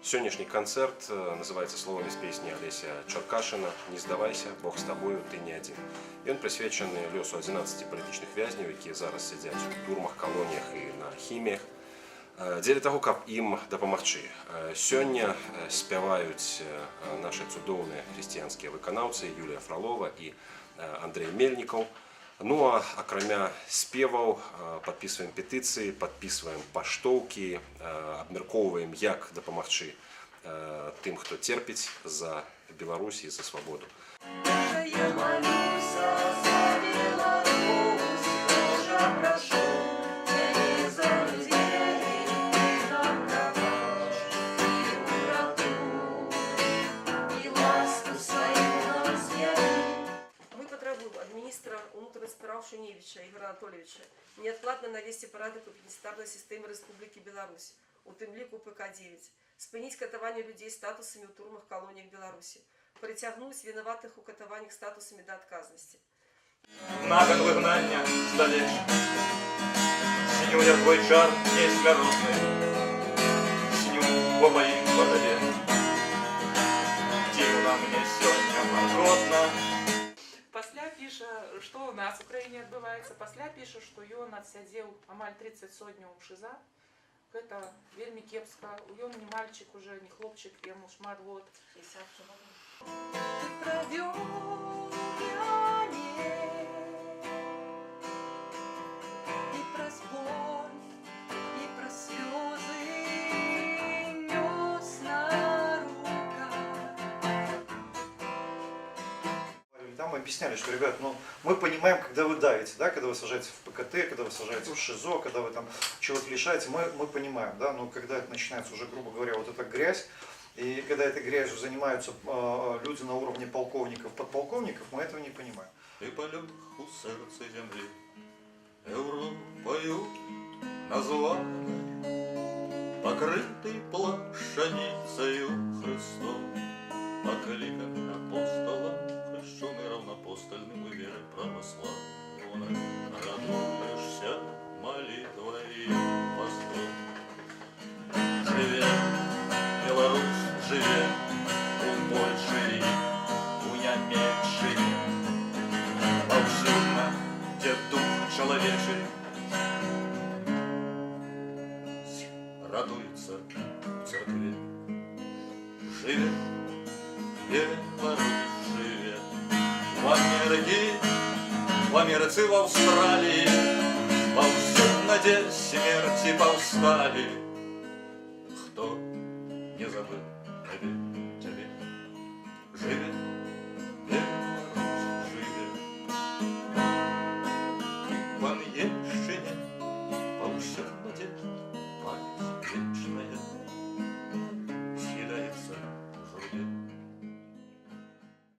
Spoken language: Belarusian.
Сённяшні канцэрт называецца словамі з песні Алеся Чаркашына «Не здавайся, Бог з табою, ты не адзін». Ён прысвечаны лёсу 11 палітычных вязняў, якія зараз сядзяць у турмах, калоніях і на хіміях, дзеля таго, каб ім дапамагчы. Сёння спяваюць нашы цудоўныя хрысціянскія выканаўцы Юлія Фролова і Андрей Мельнікаў. Ну а акрамя спеваў падпісваем петыцыі, падпісваем паштоўкі, абмяркоўваем, як дапамагчы тым, хто церпіць за Беларусь і за свабоду. Министра внутренних справ Шуневича Игоря Анатольевича неоткладно навести порядок у пенитенциарной системы Республики Беларусь, у тым ліку ПК-9, спыніць катаванне людей статусами у турмах колониях Беларуси, притягнуть виноватых у катаваннях статусами до отказности. На год выгнання здалеч, синюя твой чар несмяротный, сню по моим бороде. Дивно мне сегодня маркотно. Пасля піша, што ў нас у краіне адбываецца, пасля піша, што ён адсядзеў амаль 30 сотняў шыза. Гэта вельмі кепска. Ён не мальчик уже, не хлопчык, яму шмат год. Там объясняли, что, ребят, ну, мы понимаем, когда вы давите, да, когда вы сажаете в ПКТ, когда вы сажаете в ШИЗО, когда вы там чего-то лишаете, мы понимаем, да, но когда это начинается уже, грубо говоря, вот эта грязь, и когда этой грязью занимаются люди на уровне полковников, подполковников, мы этого не понимаем. И полег у сердца земли, Европою названной, покрытый плащаницею Христом, покликан апостолом, крещеный равноапостольным и верой православной, радуешься молитвой постом. Живе, Беларусь, живе, у Польши, у Нямеччины, повсюдно, где дух человечий радуется в церкви. Живе, Беларусь, живе, в Америке, в Америке, в Австралии, повсюдно, где смерти повстали, кто не забыл.